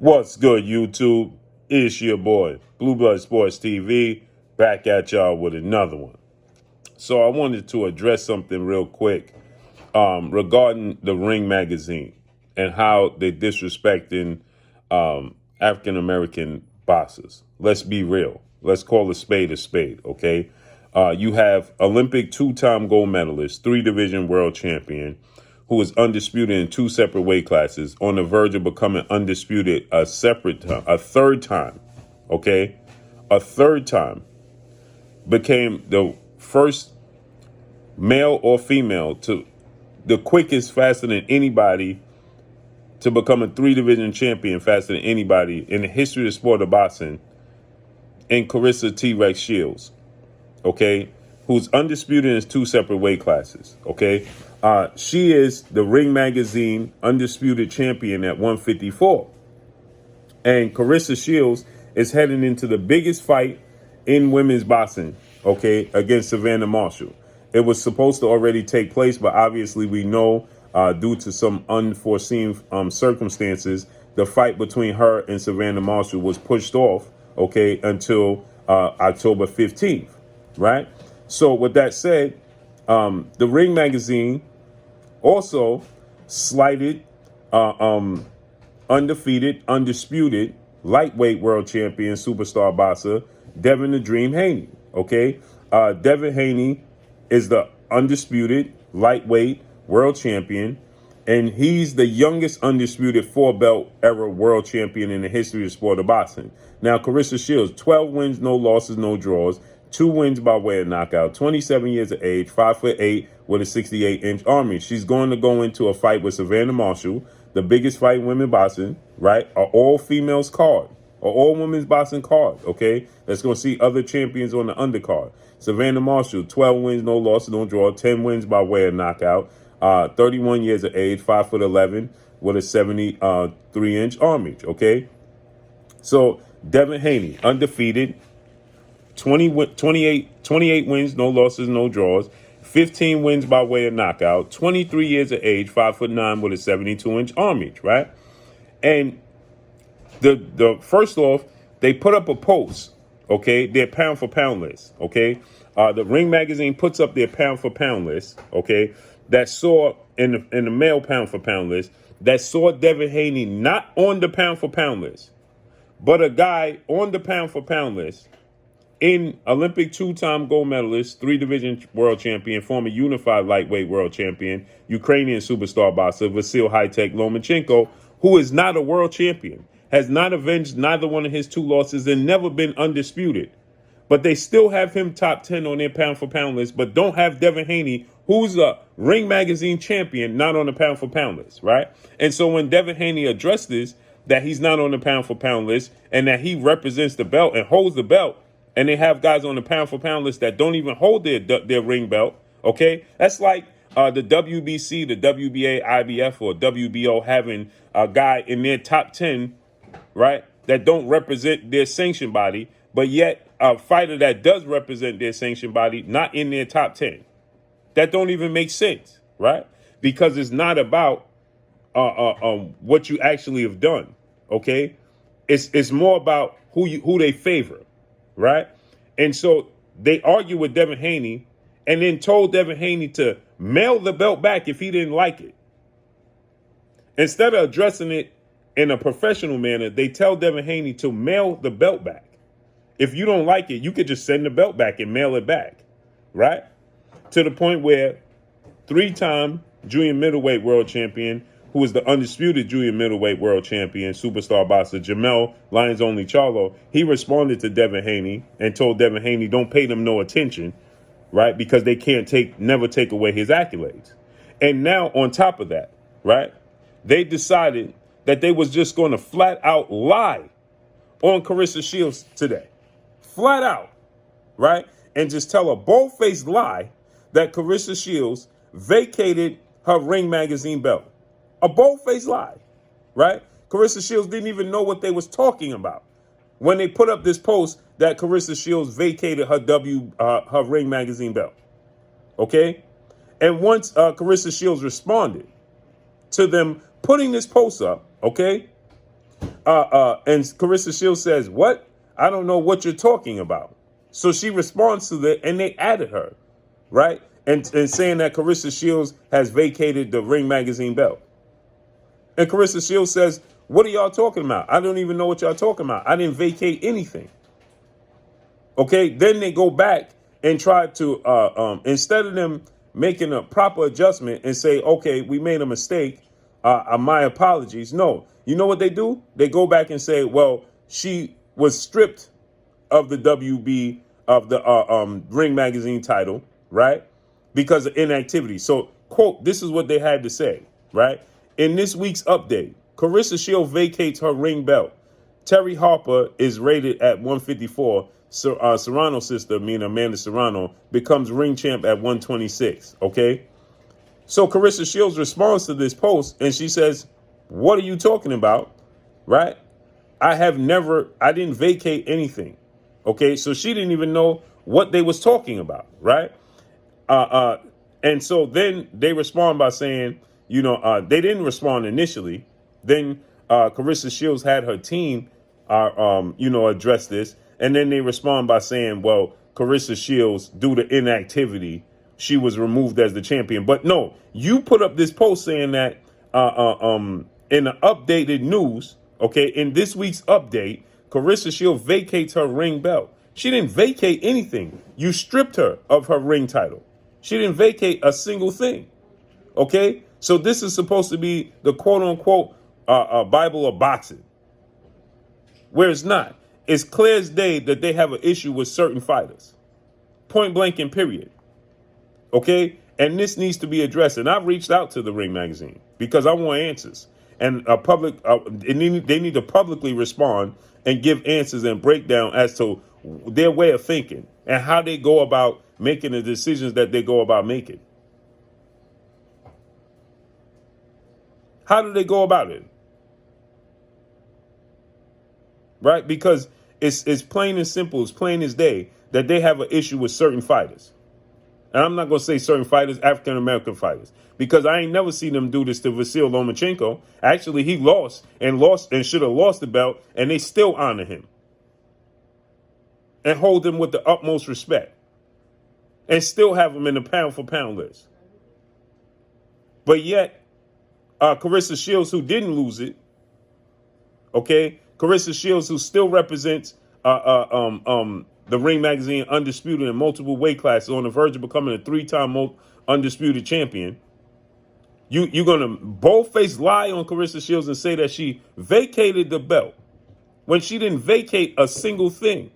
What's good, YouTube? It's your boy, Blue Blood Sports TV, back at y'all with another one. So I wanted to address something real quick regarding the Ring magazine and how they're disrespecting African American boxers. Let's be real. Let's call a spade, okay? You have Olympic two-time gold medalist, three-division world champion, who is undisputed in two separate weight classes, on the verge of becoming undisputed a third time, okay? A third time. Became the first male or female to the quickest, faster than anybody, to become a three-division champion faster than anybody in the history of the sport of boxing, in Claressa T-Rex Shields, okay? Who's undisputed in two separate weight classes, okay? She is the Ring Magazine undisputed champion at 154. And Claressa Shields is heading into the biggest fight in women's boxing, okay, against Savannah Marshall. It was supposed to already take place, but obviously we know due to some unforeseen circumstances, the fight between her and Savannah Marshall was pushed off, okay, until October 15th, right? So with that said, the Ring Magazine also slighted undefeated, undisputed lightweight world champion, superstar boxer, Devin the Dream Haney, okay? Devin Haney is the undisputed lightweight world champion, and he's the youngest undisputed four-belt era world champion in the history of the sport of boxing. Now, Claressa Shields, 12 wins, no losses, no draws, 2 wins by way of knockout, 27 years of age, 5'8", with a 68-inch arm reach. She's going to go into a fight with Savannah Marshall, the biggest fight in women's boxing, right? An all-females card, an all-women's boxing card, okay? That's going to see other champions on the undercard. Savannah Marshall, 12 wins, no losses, no draw, 10 wins by way of knockout, 31 years of age, 5'11", with a 73-inch arm reach, okay? So Devin Haney, undefeated, 28 wins, no losses, no draws, 15 wins by way of knockout, 23 years of age, 5'9", with a 72-inch arm reach, right? And the first off, they put up a post, okay, their pound for pound list, okay? The Ring Magazine puts up their pound for pound list, okay, that saw in the male pound for pound list, that saw Devin Haney not on the pound for pound list, but a guy on the pound for pound list, in Olympic two-time gold medalist, three-division world champion, former unified lightweight world champion, Ukrainian superstar boxer Vasil High-Tech Lomachenko, who is not a world champion, has not avenged neither one of his two losses, and never been undisputed. But they still have him top 10 on their pound-for-pound list, but don't have Devin Haney, who's a Ring Magazine champion, not on the pound-for-pound list, right? And so when Devin Haney addressed this, that he's not on the pound-for-pound list, and that he represents the belt and holds the belt, and they have guys on the pound-for-pound list that don't even hold their ring belt, okay? That's like the WBC, the WBA, IBF, or WBO having a guy in their top 10, right, that don't represent their sanction body, but yet a fighter that does represent their sanction body not in their top 10. That don't even make sense, right? Because it's not about what you actually have done, okay? It's more about who they favor, right? And so they argue with Devin Haney and then told Devin Haney to mail the belt back if he didn't like it. Instead of addressing it in a professional manner, they tell Devin Haney to mail the belt back. If you don't like it, you could just send the belt back and mail it back, right? To the point where three-time junior middleweight world champion, who is the undisputed junior middleweight world champion, superstar boxer Jamel Lions Only Charlo, he responded to Devin Haney and told Devin Haney, don't pay them no attention, right? Because they can't never take away his accolades. And now on top of that, right, they decided that they was just going to flat out lie on Claressa Shields today. Flat out, right? And just tell a bold-faced lie that Claressa Shields vacated her Ring Magazine belt. A bold-faced lie, right? Claressa Shields didn't even know what they was talking about when they put up this post that Claressa Shields vacated her Ring Magazine belt, okay? And once Claressa Shields responded to them putting this post up, okay, And Carissa Shields says, what? I don't know what you're talking about. So she responds to that, and they added her, right? And saying that Carissa Shields has vacated the Ring Magazine belt. And Carissa Shields says, what are y'all talking about? I don't even know what y'all talking about. I didn't vacate anything. Okay, then they go back and try to, instead of them making a proper adjustment and say, okay, we made a mistake, my apologies. No, you know what they do? They go back and say, well, she was stripped of the WB, of the Ring Magazine title, right? Because of inactivity. So, quote, this is what they had to say, right? In this week's update, Carissa Shields vacates her ring belt. Terry Harper is rated at 154. Serrano's sister, meaning Amanda Serrano, becomes ring champ at 126. Okay. So Carissa Shields responds to this post and she says, what are you talking about? Right. I didn't vacate anything. Okay. So she didn't even know what they was talking about. Right. And so then they respond by saying, they didn't respond initially. Then Carissa Shields had her team, address this. And then they respond by saying, well, Carissa Shields, due to inactivity, she was removed as the champion. But no, you put up this post saying that in the updated news, okay, in this week's update, Carissa Shields vacates her ring belt. She didn't vacate anything. You stripped her of her ring title. She didn't vacate a single thing. Okay, so this is supposed to be the quote unquote Bible of boxing, where it's not. It's clear as day that they have an issue with certain fighters. Point blank and period. Okay? And this needs to be addressed. And I've reached out to the Ring Magazine because I want answers. And they need to publicly respond and give answers and breakdown as to their way of thinking and how they go about making the decisions that they go about making. How do they go about it? Right? Because it's plain and simple, it's plain as day that they have an issue with certain fighters. And I'm not going to say certain fighters, African-American fighters, because I ain't never seen them do this to Vasyl Lomachenko. Actually, he lost and should have lost the belt, and they still honor him and hold him with the utmost respect and still have him in the pound-for-pound list. But yet, Carissa Shields, who didn't lose it, okay, Carissa Shields, who still represents the Ring Magazine Undisputed in multiple weight classes, on the verge of becoming a 3-time undisputed champion. You're going to bold-faced lie on Carissa Shields and say that she vacated the belt when she didn't vacate a single thing.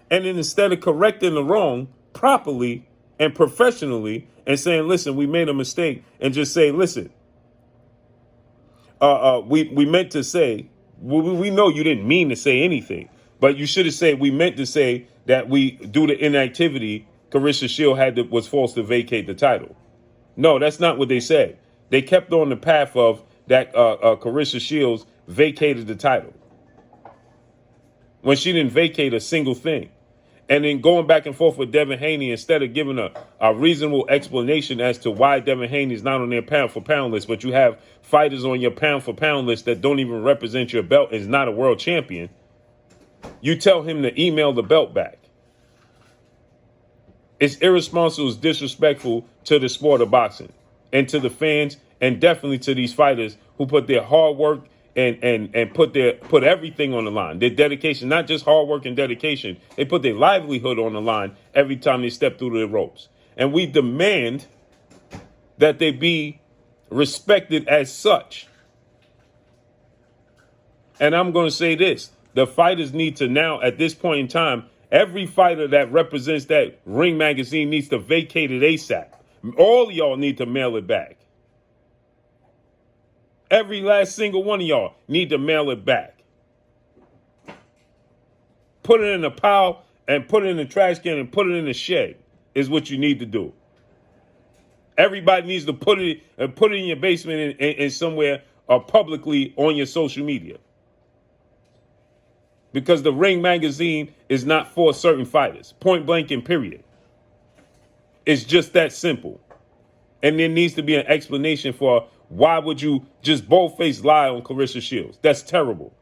And then instead of correcting the wrong properly and professionally and saying, listen, we made a mistake, and just say, listen, we meant to say, we know you didn't mean to say anything, but you should have said we meant to say that due to inactivity, Carissa Shields was forced to vacate the title. No, that's not what they said. They kept on the path of that Carissa Shields vacated the title when she didn't vacate a single thing. And then going back and forth with Devin Haney, instead of giving a reasonable explanation as to why Devin Haney is not on their pound-for-pound list, but you have fighters on your pound-for-pound list that don't even represent your belt and is not a world champion, you tell him to email the belt back. It's irresponsible, it's disrespectful to the sport of boxing and to the fans and definitely to these fighters who put their hard work and put everything on the line. Their dedication, not just hard work and dedication, they put their livelihood on the line every time they step through the ropes. And we demand that they be respected as such. And I'm going to say this. The fighters need to now, at this point in time, every fighter that represents that Ring Magazine needs to vacate it ASAP. All y'all need to mail it back. Every last single one of y'all need to mail it back. Put it in a pile and put it in the trash can and put it in the shed is what you need to do. Everybody needs to put it in your basement and somewhere publicly on your social media. Because the Ring Magazine is not for certain fighters. Point blank and period. It's just that simple. And there needs to be an explanation for why would you just bold-faced lie on Carissa Shields. That's terrible.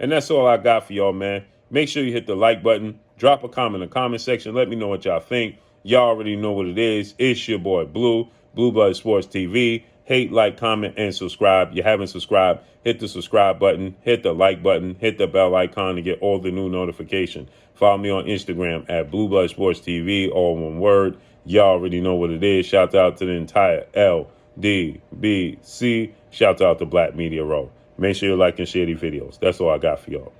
And that's all I got for y'all, man. Make sure you hit the like button. Drop a comment in the comment section. Let me know what y'all think. Y'all already know what it is. It's your boy Blue, Blue Blood Sports TV. Hate, like, comment, and subscribe. You haven't subscribed, hit the subscribe button, hit the like button, hit the bell icon to get all the new notifications. Follow me on Instagram at Blue Blood Sports TV, all one word. Y'all already know what it is. Shout out to the entire LDBC. Shout out to Black Media Row. Make sure you like and share these videos. That's all I got for y'all.